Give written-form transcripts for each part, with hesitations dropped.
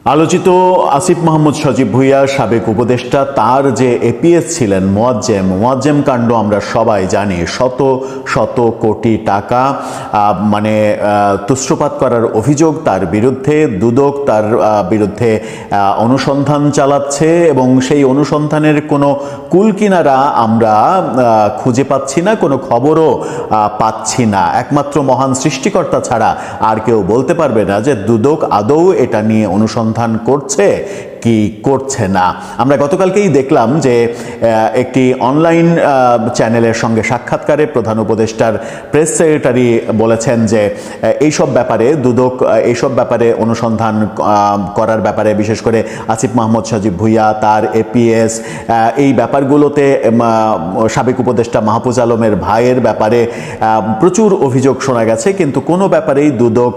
আলোচিত আসিফ মাহমুদ সজীব ভুঁইয়া সাবেক উপদেষ্টা, তার যে এপিএস ছিলেন মোয়াজ্জেম কাণ্ড আমরা সবাই জানি। শত শত কোটি টাকা তুচ্ছপাত করার অভিযোগ তার বিরুদ্ধে। দুদক তার বিরুদ্ধে অনুসন্ধান চালাচ্ছে এবং সেই অনুসন্ধানের কোনো কুলকিনারা আমরা খুঁজে পাচ্ছি না, কোনো খবরও পাচ্ছি না। একমাত্র মহান সৃষ্টিকর্তা ছাড়া আর কেউ বলতে পারবে না যে দুদক আদৌ এটা নিয়ে অনুসন্ধান করছে কি করছে না। আমরা গতকালকেই দেখলাম যে একটি অনলাইন চ্যানেলের সঙ্গে সাক্ষাৎকারে প্রধান উপদেষ্টার প্রেস সেক্রেটারি বলেছেন যে এইসব ব্যাপারে দুদক এইসব ব্যাপারে অনুসন্ধান করার ব্যাপারে, বিশেষ করে আসিফ মাহমুদ সজীব ভুঁইয়া, তার এপিএস, এই ব্যাপারগুলোতে সাবেক উপদেষ্টা মাহফুজ আলমের ভাইয়ের ব্যাপারে প্রচুর অভিযোগ শোনা গেছে, কিন্তু কোনো ব্যাপারেই দুদক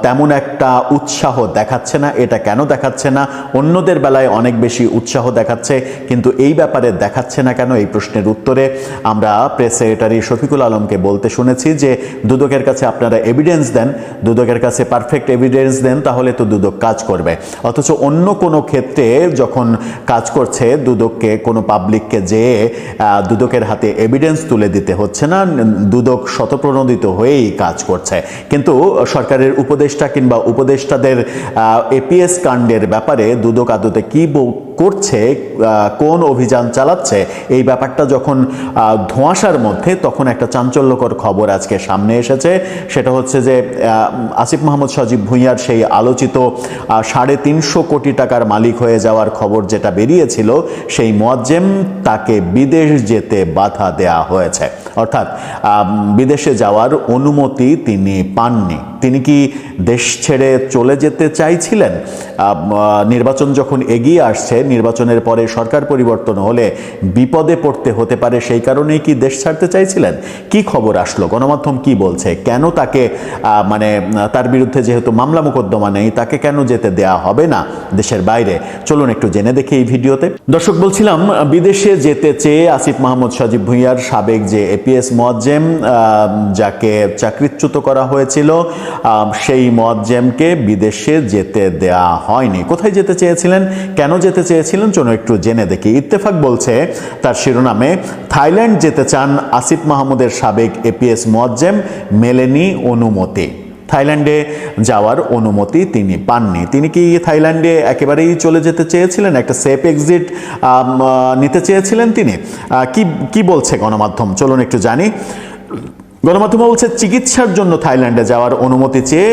তেমন একটা উৎসাহ দেখাচ্ছে না। এটা কেন দেখাচ্ছে না? অন্যদের বেলায় অনেক বেশি উৎসাহ দেখাচ্ছে, কিন্তু এই ব্যাপারে দেখাচ্ছে না কেন? এই প্রশ্নের উত্তরে আমরা প্রেস সেক্রেটারি শফিকুল আলমকে বলতে শুনেছি যে দুদকের কাছে আপনারা এভিডেন্স দেন, দুদকের কাছে পারফেক্ট এভিডেন্স দেন, তাহলে তো দুদক কাজ করবে। অথচ অন্য কোনো ক্ষেত্রে যখন কাজ করছে, দুদককে কোনো পাবলিককে যেয়ে দুদকের হাতে এভিডেন্স তুলে দিতে হচ্ছে না, দুদক শতপ্রণোদিত হয়েই কাজ করছে। কিন্তু সরকারের উপদেষ্টা কিংবা উপদেষ্টাদের এপিএস কাণ্ডের ব্যাপারে দুদক আদতে কি করছে, কোন অভিযান চালাচ্ছে, এই ব্যাপারটা যখন ধোঁয়াশার মধ্যে, তখন একটা চাঞ্চল্যকর খবর আজকে সামনে এসেছে। সেটা হচ্ছে যে আসিফ মাহমুদ সজীব ভুঁইয়ার সেই আলোচিত 350 কোটি টাকার মালিক হয়ে যাওয়ার খবর যেটা বেরিয়েছিল, সেই মোয়াজ্জেম, তাকে বিদেশ যেতে বাধা দেয়া হয়েছে। অর্থাৎ বিদেশে যাওয়ার অনুমতি তিনি পাননি। তিনি কি দেশ ছেড়ে চলে যেতে চাইছিলেন? নির্বাচন যখন এগিয়ে আসছে, নির্বাচনের পরে সরকার পরিবর্তন হলে বিপদে পড়তে হতে পারে, সেই কারণেই কি দেশ ছাড়তে চাইছিলেন? কি খবর আসলো, গণমাধ্যম কি বলছে, কেন তাকে তার বিরুদ্ধে যেহেতু মামলা মোকদ্দমা নেই, তাকে কেন যেতে দেয়া হবে না দেশের বাইরে? চলুন একটু জেনে দেখি এই ভিডিওতে। দর্শক, বলছিলাম বিদেশে যেতে চেয়ে আসিফ মাহমুদ সজীব ভুঁইয়ার সাবেক যে এপিএস মোয়াজ্জেম, যাকে চাকরিচ্যুত করা হয়েছিল, সেই মোয়াজ্জেমকে বিদেশে যেতে দেয়া হয়নি। কোথায় যেতে চেয়েছিলেন, কেন যেতে চেয়েছিলেন, চলুন একটু জেনে দেখি। ইত্তেফাক বলছে তার শিরোনামে, থাইল্যান্ড যেতে চান আসিফ মাহমুদের সাবেক এপিএস মোয়াজ্জেম, মেলেনি অনুমতি। থাইল্যান্ডে যাওয়ার অনুমতি তিনি পাননি। তিনি কি থাইল্যান্ডে একেবারেই চলে যেতে চেয়েছিলেন? একটা সেফ এক্সিট নিতে চেয়েছিলেন তিনি? কি বলছে গণমাধ্যম, চলুন একটু জানি। গণমাধ্যম বলছে, চিকিৎসার জন্য থাইল্যান্ডে যাওয়ার অনুমতি চেয়ে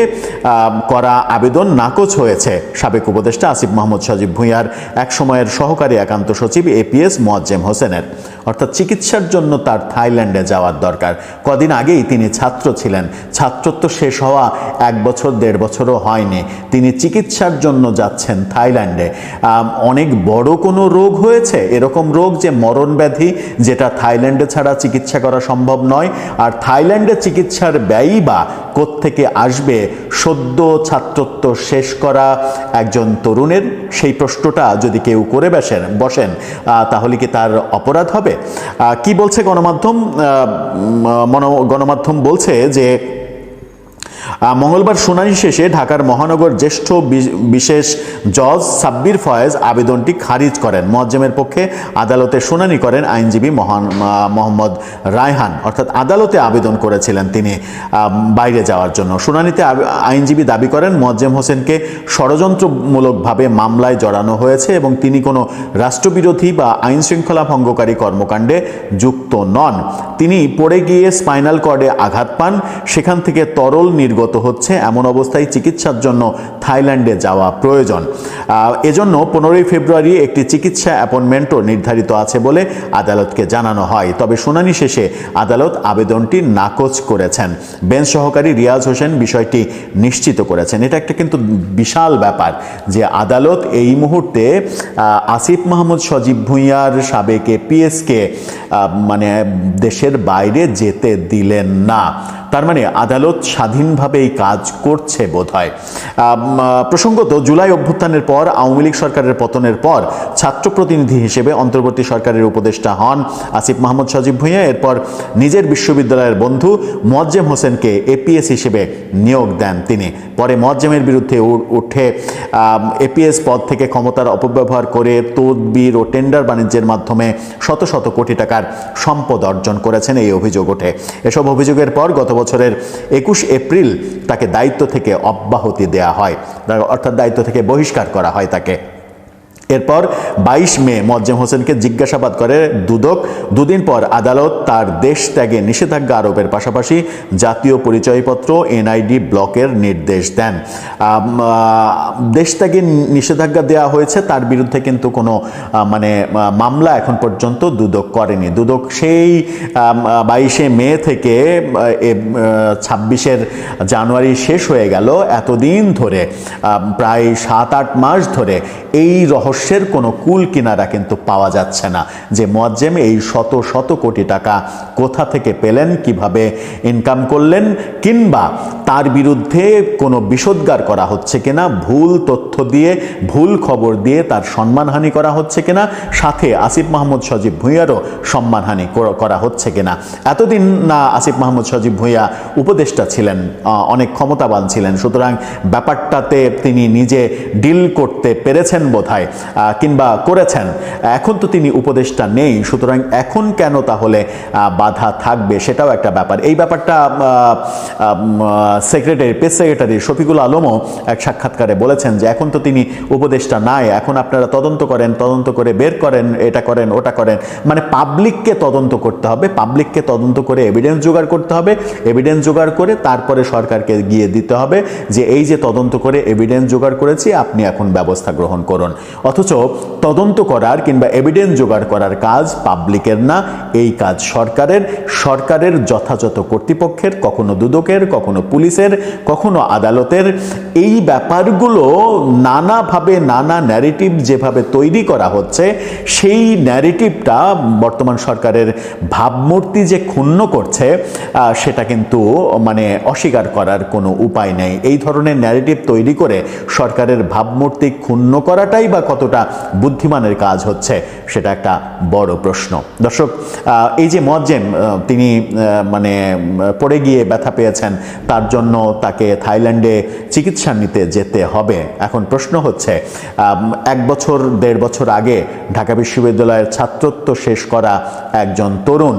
করা আবেদন নাকচ হয়েছে সাবেক উপদেষ্টা আসিফ মাহমুদ সজীব ভুঁইয়ার এক সময়ের সহকারী একান্ত সচিব এপিএস মোয়াজ্জেম হোসেনের। অর্থাৎ চিকিৎসার জন্য তার থাইল্যান্ডে যাওয়ার দরকার। কদিন আগেই তিনি ছাত্র ছিলেন, ছাত্রত্ব শেষ হওয়া 1 বছর 1.5 বছরও হয়নি, তিনি চিকিৎসার জন্য যাচ্ছেন থাইল্যান্ডে। অনেক বড় কোনো রোগ হয়েছে, এরকম রোগ যে মরণ ব্যাধি, যেটা থাইল্যান্ডে ছাড়া চিকিৎসা করা সম্ভব নয়। আর থাইল্যান্ডে চিকিৎসার ব্যয়ই বা কোত্থেকে আসবে সদ্য ছাত্রত্ব শেষ করা একজন তরুণের? সেই প্রশ্নটা যদি কেউ করে বসেন, তাহলে কি তার অপরাধ হবে? কি বলছে গণমাধ্যম? গণমাধ্যম বলছে যে মঙ্গলবার শুনানি শেষে ঢাকার মহানগর জ্যেষ্ঠ বিশেষ জজ সাব্বির ফয়েজ আবেদনটি খারিজ করেন। মোয়াজ্জেমের পক্ষে আদালতে শুনানি করেন আইনজীবী মোহাম্মদ রায়হান। অর্থাৎ আদালতে আবেদন করেছিলেন তিনি বাইরে যাওয়ার জন্য। শুনানিতে আইনজীবী দাবি করেন মোয়াজ্জেম হোসেনকে ষড়যন্ত্রমূলকভাবে মামলায় জড়ানো হয়েছে এবং তিনি কোনো রাষ্ট্রবিরোধী বা আইন শৃঙ্খলা ভঙ্গকারী কর্মকাণ্ডে যুক্ত নন। তিনি পড়ে গিয়ে স্পাইনাল কর্ডে আঘাত পান, সেখান থেকে তরল নির্গত হচ্ছে, এমন অবস্থায় চিকিৎসার জন্য থাইল্যান্ডে যাওয়া প্রয়োজন। এজন্য 15 ফেব্রুয়ারি একটি চিকিৎসা অ্যাপয়েন্টমেন্টও নির্ধারিত আছে বলে আদালতকে জানানো হয়। তবে শুনানি শেষে আদালত আবেদনটি নাকচ করেছেন। বেঞ্চ সহকারী রিয়াজ হোসেন বিষয়টি নিশ্চিত করেছেন। এটা একটা কিন্তু বিশাল ব্যাপার যে আদালত এই মুহূর্তে আসিফ মাহমুদ সজীব ভুঁইয়ার সাবেক এপিএসকে দেশের বাইরে যেতে দিলেন না। তার মানে আদালত স্বাধীনভাবেই কাজ করছে বোধহয়। প্রসঙ্গত, জুলাই অভ্যুত্থানের পর আওয়ামী লীগ সরকারের পতনের পর ছাত্র প্রতিনিধি হিসেবে অন্তর্বর্তী সরকারের উপদেষ্টা হন আসিফ মাহমুদ সজীব ভুঁইয়া। এরপর নিজের বিশ্ববিদ্যালয়ের বন্ধু মোয়াজ্জেম হোসেনকে এপিএস হিসেবে নিয়োগ দেন তিনি। পরে মোয়াজ্জেমের বিরুদ্ধে উঠে এপিএস পদ থেকে ক্ষমতার অপব্যবহার করে তদবির ও টেন্ডার বাণিজ্যের মাধ্যমে শত শত কোটি টাকার সম্পদ অর্জন করেছেন, এই অভিযোগ ওঠে। এসব অভিযোগের পর গত বছরের 21 এপ্রিল তাকে দায়িত্ব থেকে অব্যাহতি দেয়া হয়, অর্থাৎ দায়িত্ব থেকে বহিষ্কার করা হয় তাকে। এরপর 22 মে মোয়াজ্জেম হোসেনকে জিজ্ঞাসাবাদ করে দুদক। দুদিন পর আদালত তার দেশ ত্যাগে নিষেধাজ্ঞা আরোপের পাশাপাশি জাতীয় পরিচয়পত্র এনআইডি ব্লকের নির্দেশ দেন। দেশ ত্যাগে নিষেধাজ্ঞা দেওয়া হয়েছে, তার বিরুদ্ধে কিন্তু কোনো মামলা এখন পর্যন্ত দুদক করেনি। দুদক সেই 22 মে থেকে 26 জানুয়ারি শেষ হয়ে গেল, এতদিন ধরে প্রায় 7-8 মাস ধরে এই রহস্যের কোনো কুল কিনারা কিন্তু পাওয়া যাচ্ছে না যে মোয়াজ্জেম এই শত শত কোটি টাকা কোথা থেকে পেলেন, কিভাবে ইনকাম করলেন, কিংবা তার বিরুদ্ধে কোনো বিষোদ্গার করা হচ্ছে কিনা, ভুল তথ্য দিয়ে ভুল খবর দিয়ে তার সম্মানহানি করা হচ্ছে কিনা, সাথে আসিফ মাহমুদ সজীব ভুঁইয়ারও সম্মানহানি করা হচ্ছে কিনা। এতদিন না আসিফ মাহমুদ সজীব ভুঁইয়া উপদেষ্টা ছিলেন, অনেক ক্ষমতাবান ছিলেন, সুতরাং ব্যাপারটাতে তিনি নিজে ডিল করতে পেরেছেন বোধহয়, কিংবা করেছেন। এখন তো তিনি উপদেষ্টা নেই, সুতরাং এখন কেন তাহলে বাধা থাকবে সেটাও একটা ব্যাপার। এই ব্যাপারটা প্রেস সেক্রেটারি শফিকুল আলমও এক সাক্ষাৎকারে বলেছেন যে এখন তো তিনি উপদেষ্টা নাই, এখন আপনারা তদন্ত করেন, তদন্ত করে বের করেন, এটা করেন ওটা করেন। মানে পাবলিককে তদন্ত করতে হবে, পাবলিককে তদন্ত করে এভিডেন্স জোগাড় করতে হবে, এভিডেন্স জোগাড় করে তারপরে সরকারকে গিয়ে দিতে হবে যে এই যে তদন্ত করে এভিডেন্স জোগাড় করেছি, আপনি এখন ব্যবস্থা গ্রহণ করুন। অথচ তদন্ত করার কিংবা এভিডেন্স জোগাড় করার কাজ পাবলিকের না, এই কাজ সরকারের। সরকারের যথাযথ কর্তৃপক্ষের, কখনো দুদকের, কখনো পুলিশের, কখনো আদালতের। এই ব্যাপারগুলো নানাভাবে নানা ন্যারেটিভ যেভাবে তৈরি করা হচ্ছে, সেই ন্যারেটিভটা বর্তমান সরকারের ভাবমূর্তি যে ক্ষুণ্ণ করছে সেটা কিন্তু অস্বীকার করার কোনো উপায় নেই। এই ধরনের ন্যারেটিভ তৈরি করে সরকারের ভাবমূর্তি ক্ষুণ্ণ করাটাই বা কতটা বুদ্ধিমানের কাজ হচ্ছে সেটা একটা বড় প্রশ্ন। দর্শক, এই যে মোয়াজ্জেম তিনি পড়ে গিয়ে ব্যথা পেয়েছেন, তার জন্য তাকে থাইল্যান্ডে চিকিৎসা নিতে যেতে হবে। এখন প্রশ্ন হচ্ছে 1-1.5 বছর আগে ঢাকা বিশ্ববিদ্যালয়ের ছাত্রত্ব শেষ করা একজন তরুণ,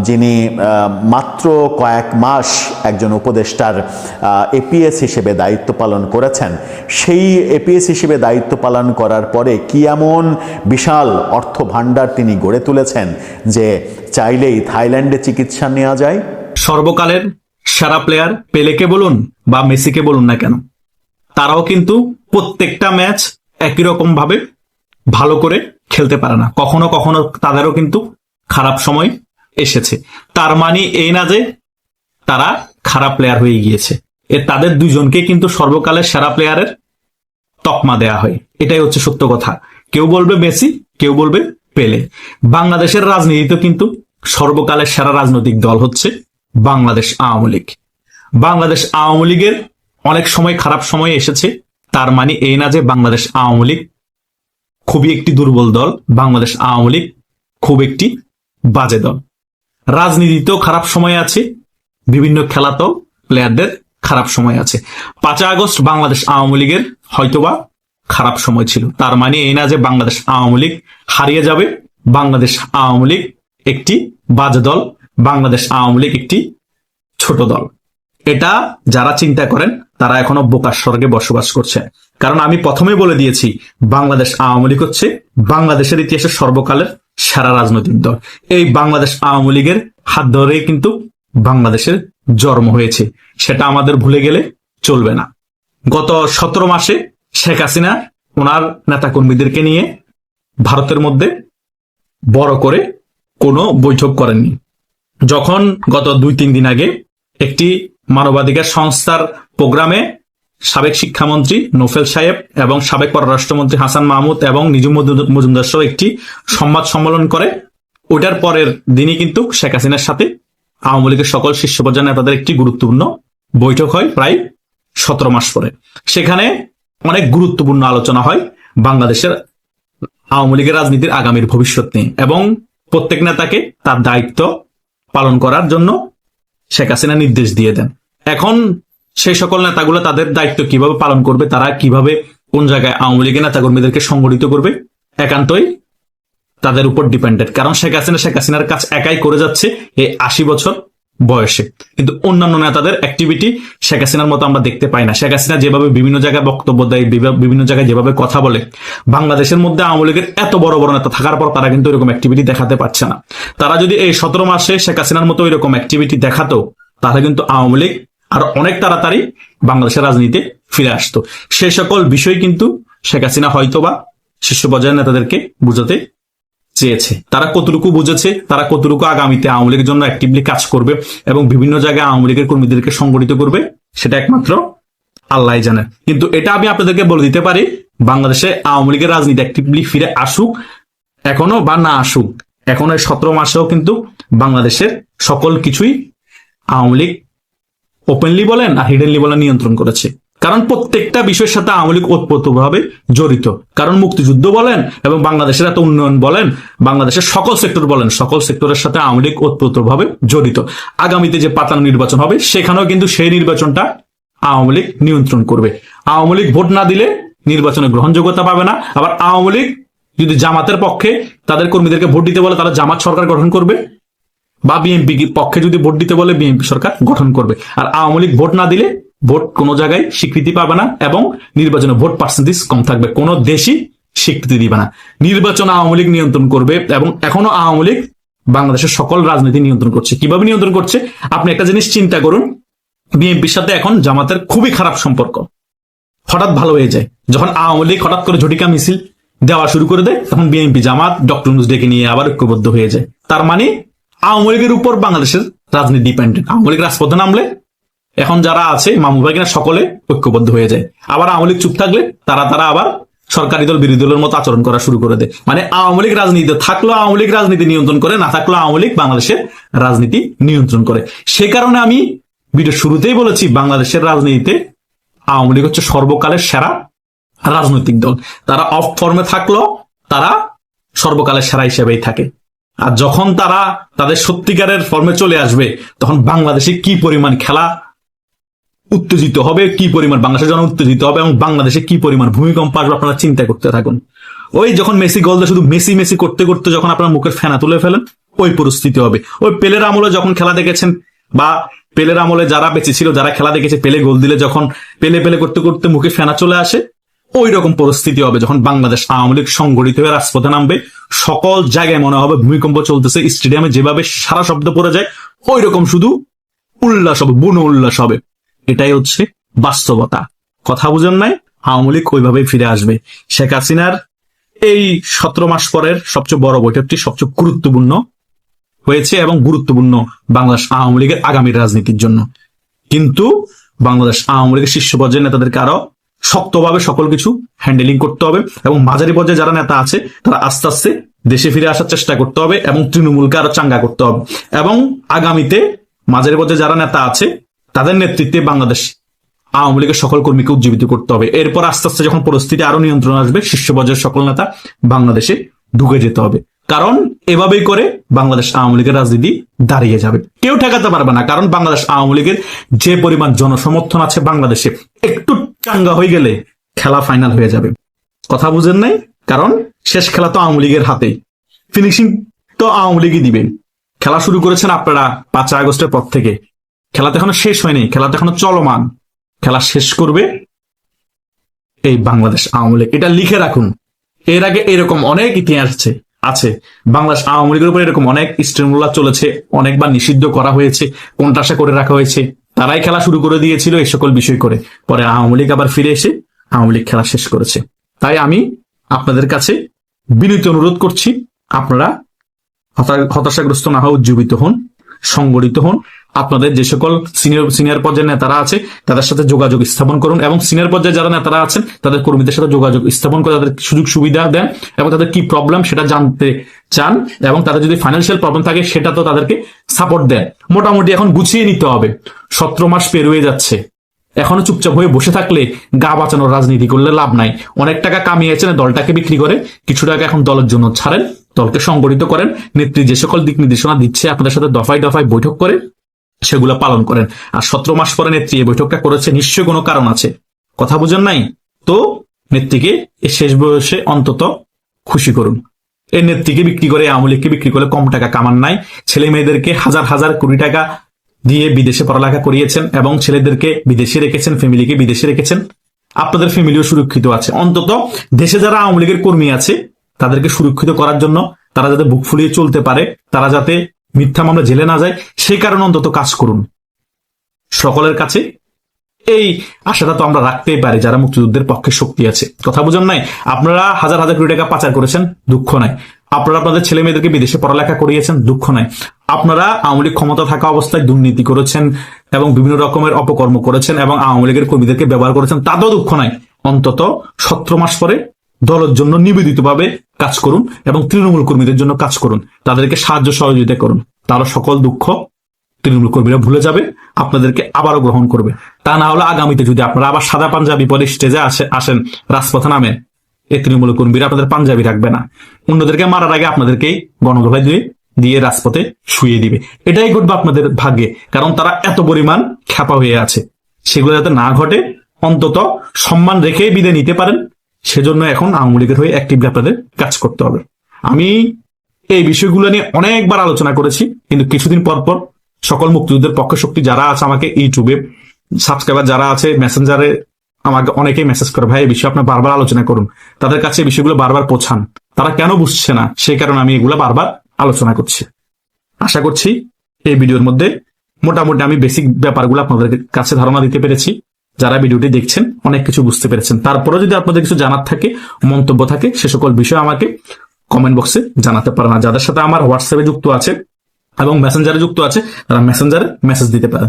যিনি মাত্র কয়েক মাস একজন উপদেষ্টার এপিএস হিসেবে দায়িত্ব পালন করেছেন, সেই এপিএস হিসেবে দায়িত্ব পালন করার পরে কি এমন বিশাল অর্থ ভাণ্ডার তিনি গড়ে তুলেছেন যে চাইলেই থাইল্যান্ডে চিকিৎসা নেওয়া যায়। সর্বকালের সেরা প্লেয়ার পেলেকে বলুন বা মেসিকে বলুন না কেন, তারাও কিন্তু প্রত্যেকটা ম্যাচ একই রকম ভাবে ভালো করে খেলতে পারে না, কখনো কখনো তাদেরও কিন্তু খারাপ সময় এসেছে। তার মানে এই না যে তারা খারাপ প্লেয়ার হয়ে গিয়েছে, তাদের দুজনকে কিন্তু সর্বকালের সেরা প্লেয়ারের তকমা দেয়া হয়। এটাই হচ্ছে সত্য কথা। কেউ বলবে মেসি, কেউ বলবে পেলে। বাংলাদেশের রাজনীতিতে কিন্তু সর্বকালের সেরা রাজনৈতিক দল হচ্ছে বাংলাদেশ আওয়ামী লীগ। বাংলাদেশ আওয়ামী লীগের অনেক সময় খারাপ সময় এসেছে, তার মানে এই না যে বাংলাদেশ আওয়ামী লীগ খুবই একটি দুর্বল দল, বাংলাদেশ আওয়ামী লীগ খুব একটি বাজে দল। রাজনীতিতেও খারাপ সময় আছে, বিভিন্ন খেলাতেও প্লেয়ারদের খারাপ সময় আছে। 5 আগস্ট বাংলাদেশ আওয়ামী লীগের হয়তোবা খারাপ সময় ছিল, তার মানে এই না যে বাংলাদেশ আওয়ামী লীগ হারিয়ে যাবে। বাংলাদেশ আওয়ামী লীগ একটি বাজে দল, বাংলাদেশ আওয়ামী লীগ একটি ছোট দল। এটা যারা চিন্তা করেন তারা এখনো বোকার স্বর্গে বসবাস করছে। কারণ আমি প্রথমেই বলে দিয়েছি, বাংলাদেশ আওয়ামী লীগ হচ্ছে বাংলাদেশের ইতিহাসের সর্বকালের সেরা রাজনৈতিক দল। এই বাংলাদেশ আওয়ামী লীগের হাত ধরেই কিন্তু বাংলাদেশের জন্ম হয়েছে, সেটা আমাদের ভুলে গেলে চলবে না। গত 17 মাসে শেখ হাসিনা ওনার নেতাকর্মীদেরকে নিয়ে ভারতের মধ্যে বড় করে কোনো বৈঠক করেননি। যখন গত 2-3 দিন আগে একটি মানবাধিকার সংস্থার প্রোগ্রামে সাবেক শিক্ষামন্ত্রী নোফেল সাহেব এবং সাবেক পররাষ্ট্রমন্ত্রী হাসান মাহমুদ এবং নিজুম মজুমদার সহ একটি সংবাদ সম্মেলন করে, ওইটার পরের দিনই কিন্তু শেখ হাসিনার সাথে আওয়ামী লীগের সকল শীর্ষ পর্যায়ের নেতাদের একটি গুরুত্বপূর্ণ বৈঠক হয় প্রায় 17 মাস পরে। সেখানে অনেক গুরুত্বপূর্ণ আলোচনা হয় বাংলাদেশের আওয়ামী লীগের রাজনীতির আগামীর ভবিষ্যৎ নিয়ে, এবং প্রত্যেক নেতাকে তার দায়িত্ব পালন করার জন্য শেখ হাসিনা নির্দেশ দিয়ে দেন। এখন সেই সকল নেতাগুলো তাদের দায়িত্ব কিভাবে পালন করবে, তারা কিভাবে কোন জায়গায় আওয়ামী লীগের নেতাকর্মীদেরকে সংগঠিত করবে, একান্তই তাদের উপর ডিপেন্ডেন্ট। কারণ শেখ হাসিনার কাজ একাই করে যাচ্ছে এই 80 বছর বয়সে, কিন্তু অন্যান্য নেতাদের অ্যাক্টিভিটি শেখ হাসিনার মতো আমরা দেখতে পাই না। শেখ হাসিনা যেভাবে বিভিন্ন জায়গায় বক্তব্য দেয়, বিভিন্ন জায়গায় যেভাবে কথা বলে, বাংলাদেশের মধ্যে আওয়ামী লীগের এত বড় বড় নেতা থাকার পর তারা কিন্তু এরকম অ্যাক্টিভিটি দেখাতে পারছে না। তারা যদি এই 17 মাসে শেখ হাসিনার মতো এরকম অ্যাক্টিভিটি দেখাতো, তাহলে কিন্তু আওয়ামী লীগ আর অনেক তাড়াতাড়ি বাংলাদেশের রাজনীতিতে ফিরে আসতো। সেই সকল বিষয় কিন্তু শেখ হাসিনা হয়তোবা শীর্ষ পর্যায়ের নেতাদেরকে বুঝাতে চেয়েছে। তারা কতটুকু বুঝেছে, তারা কতটুকু আগামীতে আওয়ামী লীগের জন্য অ্যাক্টিভলি কাজ করবে এবং বিভিন্ন জায়গায় আওয়ামী লীগের কর্মীদেরকে সংগঠিত করবে, সেটা একমাত্র আল্লাহ জানেন। কিন্তু এটা আমি আপনাদেরকে বলে দিতে পারি, বাংলাদেশে আওয়ামী লীগের রাজনীতি অ্যাক্টিভলি ফিরে আসুক এখনো বা না আসুক, এখনো 17 মাসেও কিন্তু বাংলাদেশের সকল কিছুই আওয়ামী লীগ ওপেনলি বলেন আর হিডেনলি বলেন নিয়ন্ত্রণ করেছে। কারণ প্রত্যেকটা বিষয়ের সাথে আওয়ামী লীগ ওতপ্রোতভাবে জড়িত। কারণ মুক্তিযুদ্ধ বলেন এবং বাংলাদেশের এত উন্নয়ন বলেন, বাংলাদেশের সকল সেক্টর বলেন, সকল সেক্টরের সাথে আওয়ামী লীগ ওতপ্রোতভাবে জড়িত। আগামীতে যে পাতানো নির্বাচন হবে, সেখানেও কিন্তু সেই নির্বাচনটা আওয়ামী লীগ নিয়ন্ত্রণ করবে। আওয়ামী লীগ ভোট না দিলে নির্বাচনে গ্রহণযোগ্যতা পাবে না। আবার আওয়ামী লীগ যদি জামাতের পক্ষে তাদের কর্মীদেরকে ভোট দিতে বলে, তারা জামাত সরকার গঠন করবে, বা বিএনপি পক্ষে যদি ভোট দিতে বলে বিএনপি সরকার গঠন করবে। আর আওয়ামী লীগ ভোট না দিলে ভোট কোনো জায়গায় স্বীকৃতি পাবে না এবং নির্বাচনে ভোট পার্সেন্টেজ কম থাকবে, কোনো দেশই স্বীকৃতি দিবে না। নির্বাচন আওয়ামী লীগ নিয়ন্ত্রণ করবে এবং এখনো আওয়ামী লীগ বাংলাদেশের সকল রাজনীতি নিয়ন্ত্রণ করছে। কিভাবে নিয়ন্ত্রণ করছে? আপনি একটা জিনিস চিন্তা করুন, বিএনপির সাথে এখন জামাতের খুবই খারাপ সম্পর্ক, হঠাৎ ভালো হয়ে যায় যখন আওয়ামী লীগ হঠাৎ করে ঝটিকা মিছিল দেওয়া শুরু করে দেয়, তখন বিএনপি জামাত ডক্টর ইউনূস ডেকে নিয়ে আবার ঐক্যবদ্ধ হয়ে যায়। তার মানে আওয়ামী লীগের উপর বাংলাদেশের রাজনীতি ডিপেন্ডেন্ট। আওয়ামী লীগ রাজপথে নামলে এখন যারা আছে মামু ভাই কিনা সকলে ঐক্যবদ্ধ হয়ে যায়। আবার আওয়ামী লীগ চুপ থাকলে তারা আবার সরকারি দল বিরোধী দলের মতো আচরণ করা শুরু করে দেয়। মানে আওয়ামী লীগ রাজনীতিতে থাকলেও আওয়ামী লীগ রাজনীতি নিয়ন্ত্রণ করে, না থাকলেও আওয়ামী লীগ বাংলাদেশের রাজনীতি নিয়ন্ত্রণ করে। সে কারণে আমি ভিডিও শুরুতেই বলেছি, বাংলাদেশের রাজনীতিতে আওয়ামী লীগ হচ্ছে সর্বকালের সেরা রাজনৈতিক দল। তারা অফ ফর্মে থাকলেও তারা সর্বকালের সেরা হিসেবেই থাকে। আর যখন তারা তাদের সত্যিকারের ফর্মে চলে আসবে, তখন বাংলাদেশে কি পরিমাণ খেলা উত্তেজিত হবে, কি পরিমাণ বাংলাদেশের জন উত্তেজিত হবে এবং বাংলাদেশে কি পরিমাণ ভূমিকম্প আসবে, আপনারা চিন্তা করতে থাকুন। ওই যখন মেসি গোল দিয়ে শুধু মেসি মেসি করতে করতে যখন আপনার মুখের ফেনা তুলে ফেলেন, ওই পরিস্থিতি হবে। ওই পেলের আমলে যখন খেলা দেখেছেন, বা পেলের আমলে যারা বেঁচে ছিল, যারা খেলা দেখেছে, পেলে গোল দিলে যখন পেলে পেলে করতে করতে মুখে ফেনা চলে আসে, ওই রকম পরিস্থিতি হবে যখন বাংলাদেশ আওয়ামী লীগ সংগঠিত হয়ে রাজপথে নামবে। সকল জায়গায় মনে হবে ভূমিকম্প চলতেছে, স্টেডিয়ামে যেভাবে সারা শব্দ পড়ে যায়, ওই রকম শুধু উল্লাস হবে, বুন উল্লাস হবে। এটাই হচ্ছে বাস্তবতা। কথা বুঝেন নাই? আওয়ামী লীগ ওইভাবেই ফিরে আসবে। শেখ হাসিনার এই 17 মাস পরের সবচেয়ে বড় বৈঠকটি সবচেয়ে গুরুত্বপূর্ণ হয়েছে এবং গুরুত্বপূর্ণ বাংলাদেশ আওয়ামী লীগের আগামী রাজনীতির জন্য। কিন্তু বাংলাদেশ আওয়ামী লীগের শীর্ষ পর্যায়ের নেতাদেরকে আরো শক্তভাবে সকল কিছু হ্যান্ডেলিং করতে হবে এবং মাঝারি পর্যায়ে যারা নেতা আছে তারা আস্তে আস্তে দেশে ফিরে আসার চেষ্টা করতে হবে এবং তৃণমূলকে আরো চাঙ্গা করতে হবে। এবং আগামীতে মাঝারি পর্যায়ে যারা নেতা আছে তাদের নেতৃত্বে বাংলাদেশ আওয়ামী লীগের সকল কর্মীকে উজ্জীবিত করতে হবে। এরপর আস্তে আস্তে যখন পরিস্থিতি আরো নিয়ন্ত্রণ আসবে, শীর্ষ পর্যায়ের সকল নেতা বাংলাদেশে ঢুকে যেতে হবে। কারণ এভাবেই করে বাংলাদেশ আওয়ামী লীগের রাজনীতি দাঁড়িয়ে যাবে, কেউ ঠেকাতে পারবে না। কারণ বাংলাদেশ আওয়ামী লীগের যে পরিমাণ জনসমর্থন আছে বাংলাদেশে, একটু চাঙ্গা হয়ে গেলে খেলা ফাইনাল হয়ে যাবে। কথা বুঝেন নাই? কারণ শেষ খেলা তো আওয়ামী লীগের হাতেই, ফিনিশিং তো আওয়ামী লীগই দিবেন। খেলা শুরু করেছেন আপনারা 5 আগস্টের পর থেকে, খেলাতে এখনো শেষ হয়নি, খেলাতে এখনো চলমান। খেলা শেষ করবে এই বাংলাদেশ আওয়ামী লীগ, এটা লিখে রাখুন। এর আগে এরকম অনেক ইতিহাস আছে। বাংলাদেশ আওয়ামী লীগের উপর এরকম অনেক স্টেমুলা চলেছে, অনেকবার নিষিদ্ধ করা হয়েছে, কোণঠাসা করে রাখা হয়েছে। তারাই খেলা শুরু করে দিয়েছিল এই সকল বিষয় করে, পরে আওয়ামী লীগ আবার ফিরে এসে আওয়ামী লীগ খেলা শেষ করেছে। তাই আমি আপনাদের কাছে বিনীত অনুরোধ করছি, আপনারা হতাশাগ্রস্ত না হয়ে উজ্জীবিত হন, সংগঠিত হন। আপনাদের যে সকল সিনিয়র পর্যায়ের নেতারা আছে তাদের সাথে যোগাযোগ স্থাপন করুন এবং সিনিয়র পর্যায়ে যারা নেতারা আছেন তাদের কর্মীদের সাথে যোগাযোগ স্থাপন করে তাদের সুযোগ সুবিধা দেন এবং তাদের কি প্রবলেম সেটা জানতে চান এবং তাদের যদি ফাইন্যান্সিয়াল প্রবলেম থাকে সেটা তো তাদেরকে সাপোর্ট দেন। মোটামুটি এখন গুছিয়ে নিতে হবে। 17 মাস পেরোয়ে যাচ্ছে, এখনো চুপচাপ হয়ে বসে থাকলে গা বাঁচানোর রাজনীতি করলে লাভ নাই। অনেক টাকা কামিয়েছেন, দলটাকে বিক্রি করে কিছু টাকা এখন দলের জন্য ছাড়েন, দলকে সংগঠিত করেন, নেত্রী যে সকল দিক নির্দেশনা দিচ্ছে আপনাদের সাথে দফায় দফায় বৈঠক করে সেগুলো পালন করেন। আর 17 মাস পরে নেত্রী এই বৈঠকটা করেছে, নিশ্চয়ই কোনো কারণ আছে, কথা বুঝেন নাই? তো নেত্রীকে এই শেষ বয়সে অন্তত খুশি করুন। এই নেত্রীকে বিক্রি করে, আওয়ামী লীগকে বিক্রি করে কম টাকা কামান নাই। ছেলে মেয়েদেরকে হাজার হাজার কোটি টাকা দিয়ে বিদেশে পড়ালেখা করিয়েছেন এবং ছেলেদেরকে বিদেশে রেখেছেন, ফ্যামিলিকে বিদেশে রেখেছেন। আপনাদের ফ্যামিলিও সুরক্ষিত আছে। অন্তত দেশে যারা আওয়ামী লীগের কর্মী আছে তাদেরকে সুরক্ষিত করার জন্য, তারা যাতে বুক ফুলিয়ে চলতে পারে, তারা যাতে মিথ্যা মামলা জেলে না যায়, সেই কারণে অন্তত কাজ করুন। সকলের কাছে এই আশাটা তো আমরা রাখতেই পারি যারা মুক্তিযুদ্ধের পক্ষে শক্তি আছে, কথা বুঝেন নাই? আপনারা হাজার হাজার কোটি টাকা পাচার করেছেন, দুঃখ নাই। আপনারা আপনাদের ছেলে মেয়েদেরকে বিদেশে পড়ালেখা করিয়েছেন, দুঃখ নাই। আপনারা আওয়ামী লীগ ক্ষমতা থাকা অবস্থায় দুর্নীতি করেছেন এবং বিভিন্ন রকমের অপকর্ম করেছেন এবং আওয়ামী লীগের কর্মীদেরকে ব্যবহার করেছেন, তাতেও দুঃখ নাই। অন্তত 17 মাস পরে দলের জন্য নিবেদিতভাবে কাজ করুন এবং তৃণমূল কর্মীদের জন্য কাজ করুন, তাদেরকে সাহায্য সহযোগিতা করুন। তাহলে সকল দুঃখ তৃণমূল কর্মীরা ভুলে যাবে, আপনাদেরকে আবারও গ্রহণ করবে। তা না হলে আগামীতে যদি আপনারা আবার সাদা পাঞ্জাবি পরে স্টেজে আসেন, রাজপথে নামেন, এই তৃণমূল কর্মীরা আপনাদের পাঞ্জাবি রাখবে না, অন্যদেরকে মারার আগে আপনাদেরকেই গণধোলাই দিয়ে রাজপথে শুয়ে দিবে। এটাই ঘটবে আপনাদের ভাগ্যে, কারণ তারা এত পরিমাণ খ্যাপা হয়ে আছে। সেগুলো যাতে না ঘটে, অন্তত সম্মান রেখে বিদায় নিতে পারেন, সেজন্য এখন আওয়ামী লীগের হয়ে অ্যাক্টিভলি আপনাদের কাজ করতে হবে। আমি এই বিষয়গুলো নিয়ে অনেকবার আলোচনা করেছি, কিন্তু কিছুদিন পর পর সকল মুক্তিযুদ্ধের পক্ষ শক্তি যারা আছে, আমাকে ইউটিউবে সাবস্ক্রাইবার যারা আছে, মেসেঞ্জারে আমাকে অনেকেই মেসেজ করে, ভাই এই বিষয়ে আপনি বারবার আলোচনা করুন, তাদের কাছে এই বিষয়গুলো বারবার পৌঁছান, তারা কেন বুঝছে না, সেই কারণে আমি এগুলো বারবার আলোচনা করছি। আশা করছি এই ভিডিওর মধ্যে মোটামুটি আমি বেসিক ব্যাপারগুলো আপনাদের কাছে ধারণা দিতে পেরেছি। যারা ভিডিওটি দেখছেন অনেক কিছু বুঝতে পেরেছেন। তারপরে যদি আপনাদের কিছু জানার থাকে, মন্তব্য থাকে, সে সকল বিষয় আমাকে কমেন্ট বক্সে জানাতে পারেন। আর যাদের সাথে আমার হোয়াটসঅ্যাপে যুক্ত আছে এবং মেসেঞ্জারে যুক্ত আছে, তারা মেসেঞ্জারে মেসেজ দিতে পারেন।